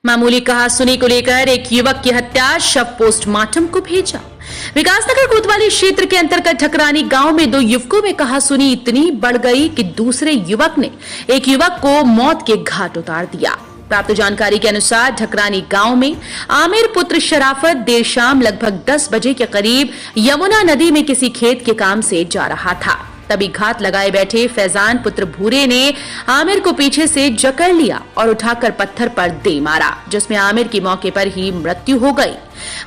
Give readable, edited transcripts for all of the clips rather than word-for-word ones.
मामूली कहासुनी को लेकर एक युवक की हत्या, शव पोस्टमार्टम को भेजा। विकासनगर कोतवाली क्षेत्र के अंतर्गत ठकरानी गांव में दो युवकों में कहासुनी इतनी बढ़ गई कि दूसरे युवक ने एक युवक को मौत के घाट उतार दिया। प्राप्त जानकारी के अनुसार ठकरानी गांव में आमिर पुत्र शराफत देर शाम लगभग 10 बजे के करीब यमुना नदी में किसी खेत के काम से जा रहा था। तभी घात लगाए बैठे फैजान पुत्र भूरे ने आमिर को पीछे से जकड़ लिया और उठाकर पत्थर पर दे मारा, जिसमें आमिर की मौके पर ही मृत्यु हो गई।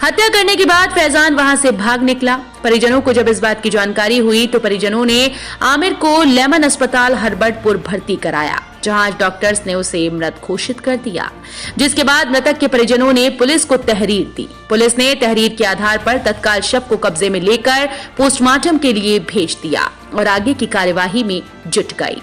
हत्या करने के बाद फैजान वहां से भाग निकला। परिजनों को जब इस बात की जानकारी हुई तो परिजनों ने आमिर को लेमन अस्पताल हरबटपुर भर्ती कराया, जहां डॉक्टर्स ने उसे मृत घोषित कर दिया, जिसके बाद मृतक के परिजनों ने पुलिस को तहरीर दी। पुलिस ने तहरीर के आधार पर तत्काल शव को कब्जे में लेकर पोस्टमार्टम के लिए भेज दिया और आगे की कार्यवाही में जुट गई।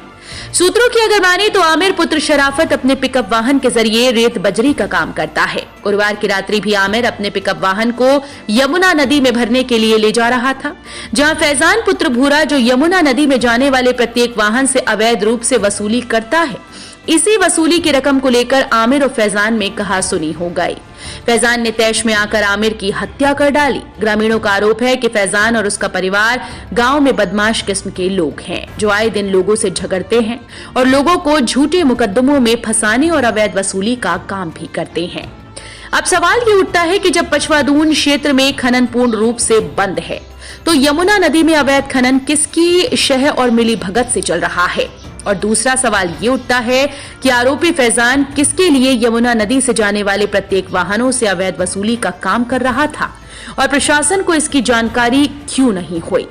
सूत्रों की अगर माने तो आमिर पुत्र शराफत अपने पिकअप वाहन के जरिए रेत बजरी का काम करता है। गुरुवार की रात्रि भी आमिर अपने पिकअप वाहन को यमुना नदी में भरने के लिए ले जा रहा था, जहां फैजान पुत्र भूरा, जो यमुना नदी में जाने वाले प्रत्येक वाहन से अवैध रूप से वसूली करता है, इसी वसूली की रकम को लेकर आमिर और फैजान में कहासुनी हो गई। फैजान ने तैश में आकर आमिर की हत्या कर डाली। ग्रामीणों का आरोप है कि फैजान और उसका परिवार गांव में बदमाश किस्म के लोग हैं, जो आए दिन लोगों से झगड़ते हैं और लोगों को झूठे मुकदमों में फंसाने और अवैध वसूली का काम भी करते हैं। अब सवाल ये उठता है कि जब पछवादून क्षेत्र में खनन पूर्ण रूप से बंद है, तो यमुना नदी में अवैध खनन किसकी शह और मिली भगत से चल रहा है? और दूसरा सवाल ये उठता है कि आरोपी फैजान किसके लिए यमुना नदी से जाने वाले प्रत्येक वाहनों से अवैध वसूली का काम कर रहा था और प्रशासन को इसकी जानकारी क्यों नहीं हुई?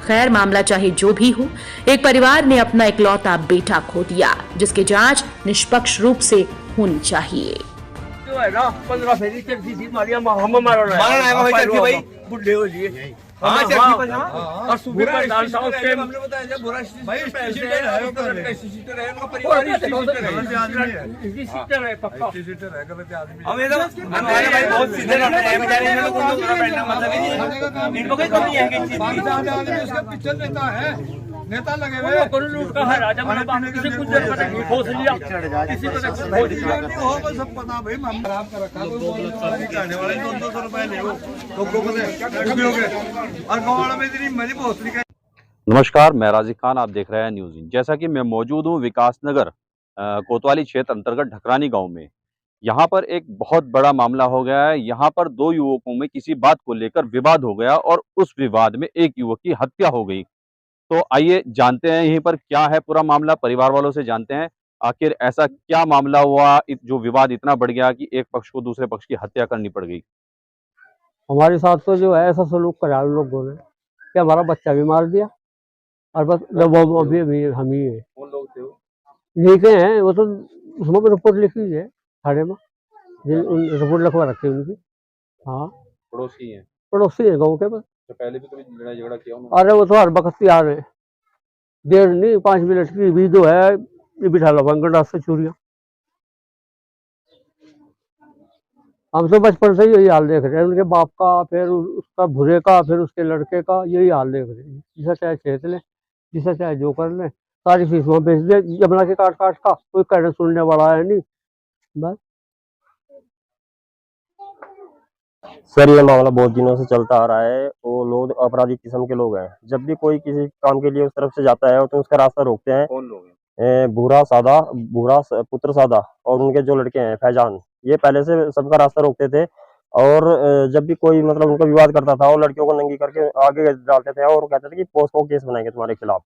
खैर, मामला चाहे जो भी हो, एक परिवार ने अपना इकलौता बेटा खो दिया, जिसकी जांच निष्पक्ष रूप से होनी चाहिए। जो है ना 15 फेरी के सीधी मारिया हम मारना है भाई बुढ़े हो जी। और सुबह पर डाल था उसके हमने बताया जब बुरा भाई सीटर है उनका सीटर है, उनका परिवार सीटर है, पक्का सीटर है। गलत आदमी हम ये तो हमारे भाई बहुत सीधे रहते हैं बेचारे, इन लोगों को बैठना मतलब ही नहीं, इन लोगों की कमी है कि चीज की उसका पीछे नेता है, नेता लगे हुए करोड़ लूट का है राजा मैंने बात किसी कुछ जरूरत नहीं, खोस लिया किसी को खोस लिया हो बस सब पता भाई हम खराब कर रखा कोई बोलने जाने वाले 200 रुपए ले लो लोगों को दे और गांव में इतनी मनी भोसड़ी का। नमस्कार, मैं राजी खान, आप देख रहे हैं न्यूज़ इन। जैसा कि मैं मौजूद हूँ विकासनगर कोतवाली क्षेत्र अंतर्गत ढकरानी गांव में। यहाँ पर एक बहुत बड़ा मामला हो गया है। यहाँ पर दो युवकों में किसी बात को लेकर विवाद हो गया और उस विवाद में एक युवक की हत्या हो गई। तो आइए जानते हैं यहीं पर क्या है पूरा मामला, परिवार वालों से जानते हैं आखिर ऐसा क्या मामला हुआ जो विवाद इतना बढ़ गया कि एक पक्ष को दूसरे पक्ष की हत्या करनी पड़ गई। हमारे साथ तो जो है ऐसा सलूक करा उन लोगों ने कि हमारा बच्चा भी मार दिया और बस वो अभी हम ही है। कौन लोग थे वो? लिखे हैं वो तो उसमें रिपोर्ट लिखी है थाने में, रिपोर्ट लिखवा रखी है उनकी। हाँ, पड़ोसी हैं? पड़ोसी है गाँव के बस। तो पहले भी कभी लड़ाई झगड़ा किया उन्होंने? अरे वो तो हर वक्त तैयार है, देर नहीं 5 मिनट की भी जो है ये बिठा लो गंडा से चूरिया। हम तो बचपन से यही हाल देख रहे हैं, उनके बाप का, फिर उसका भूरे का, फिर उसके लड़के का, यही हाल देख रहे हैं। जिसे चाहे खेत ले, जिसे चाहे जो कर ले, सारी फीसों बेच दे जमुना के काट काट का, कोई कहने सुनने वाला है नहीं। बस सर ये मामला बहुत दिनों से चलता आ रहा है। वो लोग अपराधी किस्म के लोग हैं। जब भी कोई किसी काम के लिए उस तरफ से जाता है तो उसका रास्ता रोकते हैं। कौन लोग हैं? भूरा पुत्र सादा और उनके जो लड़के हैं फैजान, ये पहले से सबका रास्ता रोकते थे। और जब भी कोई मतलब उनका विवाद करता था, वो लड़कियों को नंगी करके आगे डालते थे और कहते थे कि पोस्को केस बनाएंगे तुम्हारे खिलाफ।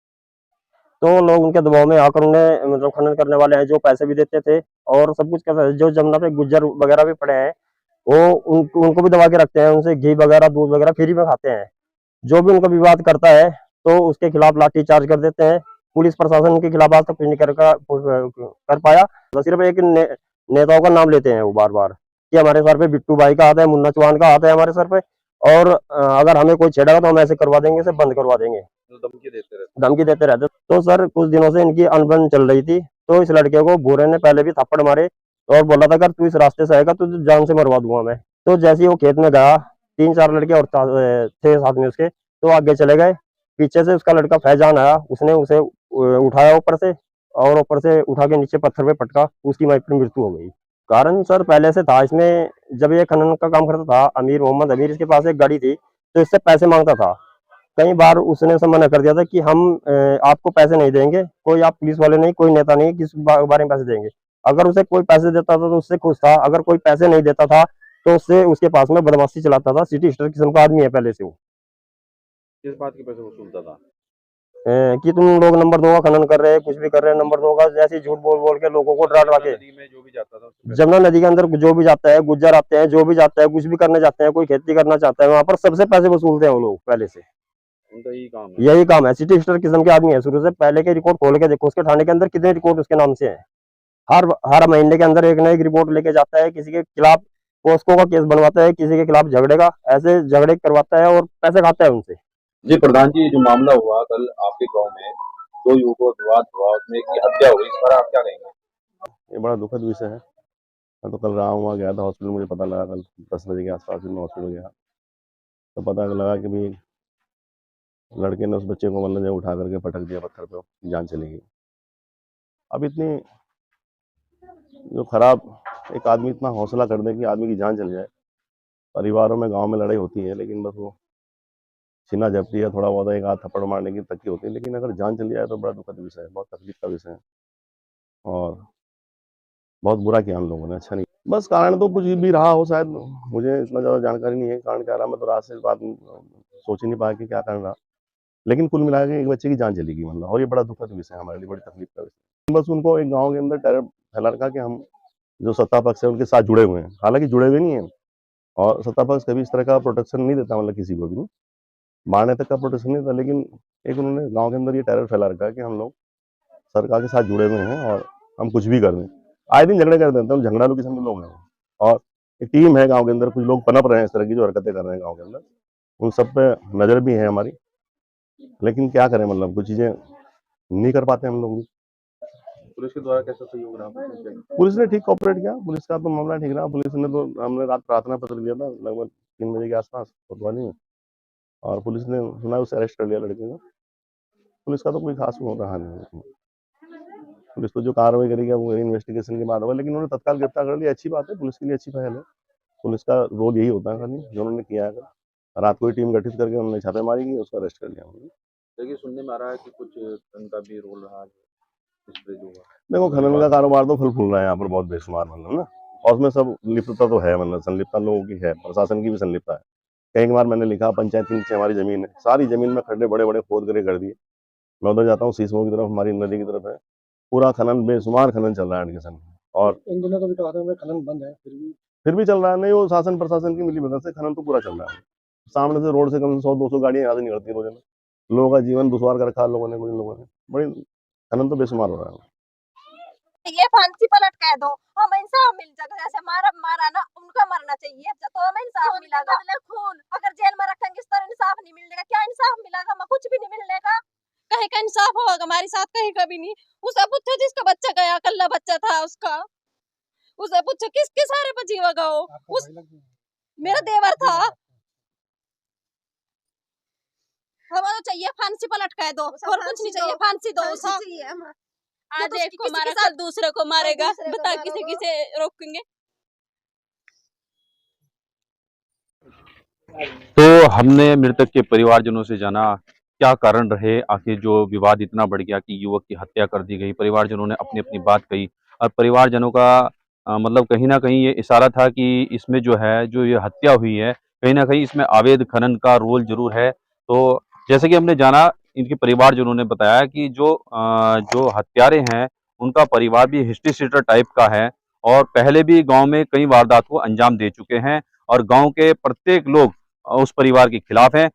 तो लोग उनके दबाव में आकर उन्हें मतलब खनन करने वाले हैं जो पैसे भी देते थे और सब कुछ करते थे। जो जमुना पे गुज्जर वगैरह भी पड़े हैं वो उनको भी दबा के रखते हैं, उनसे घी वगैरह दूध वगैरह फ्री में खाते हैं। जो भी उनका विवाद करता है तो उसके खिलाफ लाठी चार्ज कर देते हैं। पुलिस प्रशासन के खिलाफ आज तक कुछ नहीं कर पाया। तो सिर्फ एक नेताओं का नाम लेते हैं वो बार बार कि हमारे सर पे बिट्टू भाई का हाथ है, मुन्ना चौहान का हाथ है हमारे सर पे, और अगर हमें कोई छेड़ेगा तो हम ऐसे करवा देंगे, इसे बंद करवा देंगे, धमकी देते रहते। तो सर कुछ दिनों से इनकी अनबन चल रही थी। तो इस लड़के को भूरे ने पहले भी थप्पड़ मारे और बोला था अगर तू इस रास्ते से आएगा तो जान से मरवा दूंगा मैं। तो जैसे ही वो खेत में गया, 3-4 लड़के और थे साथ में उसके, तो आगे चले गए। पीछे से उसका लड़का फैजान आया, उसने उसे उठाया ऊपर से और ऊपर से उठा के नीचे पत्थर पे पटका, उसकी वहीं पर मृत्यु हो गई। कारण सर पहले से था इसमें, जब ये खनन का काम करता था अमीर मोहम्मद अमीर, इसके पास एक गाड़ी थी तो इससे पैसे मांगता था। कई बार उसने सब मना कर दिया था कि हम आपको पैसे नहीं देंगे, कोई आप पुलिस वाले नहीं, कोई नेता नहीं, किस बारे में पैसे देंगे। अगर उसे कोई पैसे देता था तो उससे खुश था, अगर कोई पैसे नहीं देता था तो उससे उसके पास में बदमाशी चलाता था। सिटी स्टार किस्म का आदमी है पहले से वो। किस बात के पैसे वसूलता था? कि तुम लोग नंबर 2 का खनन कर रहे हैं, कुछ भी कर रहे हैं, नंबर 2 का जैसे झूठ बोल बोल के लोगों को डरा डरा के। नदी में जो भी जाता था जमुना नदी के अंदर जो भी जाता है, गुज्जर आते हैं, जो भी जाता है, कुछ भी करने जाते हैं, कोई खेती करना चाहता है, वहां पर सबसे पैसे वसूलते हैं वो लोग पहले से। उनका यही यही काम है। सिटी स्टार किस्म के आदमी है शुरू से। पहले के रिकॉर्ड खोल के देखो, उसके थाने के अंदर कितने रिकॉर्ड उसके नाम से है। हर महीने के अंदर एक ना एक रिपोर्ट लेके जाता है, किसी के खिलाफ पोस्को का केस बनवाता है, किसी के खिलाफ झगड़े का, ऐसे झगड़े करवाता है और पैसे खाता है उनसे। जी प्रधान जी, जो मामला हुआ कल आपके गांव में, 2 युवकों का विवाद हुआ, उसमें एक की हत्या हुई, इस पर आप क्या कहेंगे? ये बड़ा दुखद विषय है। मैं तो कल रहा हुआ गया था हॉस्पिटल, मुझे पता लगा कल 10 बजे के आसपास मैं हॉस्पिटल गया तो पता लगा कि भी लड़के ने उस बच्चे को मतलब उठा करके पटक दिया पत्थर पे, जान चली गई। अब इतनी जो खराब, एक आदमी इतना हौसला कर दे कि आदमी की जान चली जाए। परिवारों में गांव में लड़ाई होती है लेकिन बस वो छीना झपटी है, थोड़ा बहुत एक हाथ थप्पड़ मारने की तक की होती है, लेकिन अगर जान चली जाए तो बड़ा दुखद विषय है, बहुत तकलीफ का विषय है और बहुत बुरा किया हम लोगों ने, अच्छा नहीं। बस कारण तो कुछ भी रहा हो शायद, मुझे इतना ज़्यादा जानकारी नहीं है कारण क्या रहा। मैं तो रात से इस बात सोच ही नहीं पाया कि क्या कारण रहा, लेकिन कुल मिला के एक बच्चे की जान चली गई मतलब, और ये बड़ा दुखद विषय है हमारे लिए, बड़ी तकलीफ का विषय। बस उनको एक गाँव के अंदर टेरर फैला रखा कि हम जो सत्ता पक्ष है उनके साथ जुड़े हुए हैं, हालांकि जुड़े हुए नहीं है। और सत्ता पक्ष कभी इस तरह का प्रोटेक्शन नहीं देता, मतलब किसी को भी नहीं, मारने तक का प्रोटेक्शन नहीं देता, लेकिन एक उन्होंने गाँव के अंदर ये टेरर फैला रखा है कि हम लोग सरकार के साथ जुड़े हुए हैं और हम कुछ भी कर दें। आए दिन झगड़े कर देते हैं, झगड़ालू किस्म के लोग हैं और एक टीम है गांव के अंदर, कुछ लोग पनप रहे हैं इस तरह की जो हरकतें कर रहे हैं गांव के अंदर, उन सब पे नज़र भी है हमारी, लेकिन क्या करें मतलब कुछ चीज़ें नहीं कर पाते हम लोग भी। पुलिस के द्वारा कैसा सहयोग रहा? पुलिस ने ठीक कोऑपरेट किया, पुलिस का तो मामला ठीक रहा। पुलिस ने तो, हमने रात प्रार्थना पत्र दिया था लगभग 3 बजे के आसपास कोतवाली में, और पुलिस ने सुना उसे अरेस्ट कर लिया लड़के को। पुलिस का तो कोई खास वो रहा नहीं, पुलिस तो जो कार्रवाई करेगी वो इन्वेस्टिगेशन के बाद होगा, लेकिन उन्होंने तत्काल गिरफ्तार कर लिया, अच्छी बात है, पुलिस के लिए अच्छी पहल है। पुलिस का रोल यही होता है खाली, जो उन्होंने किया है। रात को टीम गठित करके उन्होंने छापेमारी की, उसका अरेस्ट कर लिया उन्होंने। देखिए सुनने में आ रहा है कि कुछ उनका भी रोल रहा है इस पे जो देखो खनन का कारोबार तो फल फूल रहा है यहाँ पर बहुत बेशुमार मतलब ना, और उसमें सब लिप्तता तो है, मतलब संलिप्तता लोगों की है, प्रशासन की भी संलिप्तता है। कई बार मैंने लिखा, पंचायत के नीचे हमारी जमीन है, सारी जमीन में खड्डे बड़े बड़े खोद करके कर दिए। मैं उधर जाता हूँ सीसमो की तरफ, हमारी नदी की तरफ है, पूरा खनन, बेशुमार खनन चल रहा है एडकेशन, और इन दिनों तो खनन बंद है, फिर भी चल रहा है। नहीं, वो शासन प्रशासन की मिली भगत से खनन तो पूरा चल रहा है। सामने से रोड से कम से 100-200 गाड़ियां यहाँ से निकलती है रोजाना, लोगों का जीवन दुश्वार कर रखा है लोगों ने, कुछ लोगों ने, बड़ी खनन तो बेशुमार हो रहा है। ये फांसी पर लटका दो, हमें इंसाफ मिल जाएगा। जैसे मारा ना, उनका मरना चाहिए तो हमें इंसाफ मिलेगा। खून अगर जेल में रखेंगे तो इंसाफ नहीं मिलेगा। क्या इंसाफ मिलेगा? हमें कुछ भी नहीं मिलेगा। कहीं का इंसाफ होगा हमारे साथ? कहीं का भी नहीं। उसे पूछो जिसका बच्चा गया, कल्ला बच्चा था उसका, उसे पूछो किसके सारे पर जीवा गाओ। उस मेरा देवर था। हमें तो चाहिए फांसी पर लटका दो, और कुछ नहीं चाहिए, फांसी दो। आज एक को मारा, कल दूसरे को मारेगा, बता किसे किसे रोकेंगे। तो हमने मृतक के परिवारजनों से जाना क्या कारण रहे, आखिर जो विवाद इतना बढ़ गया कि युवक की हत्या कर दी गई। परिवारजनों ने अपनी अपनी बात कही और परिवारजनों का मतलब कहीं ना कहीं ये इशारा था कि इसमें जो है, जो ये हत्या हुई है, कहीं ना कहीं इसमें अवैध खनन का रोल जरूर है। तो जैसे कि हमने जाना, इनके परिवारजनों ने बताया कि जो हत्यारे हैं उनका परिवार भी हिस्ट्री सीटर टाइप का है और पहले भी गांव में कई वारदात को अंजाम दे चुके हैं और गांव के प्रत्येक लोग उस परिवार के खिलाफ हैं।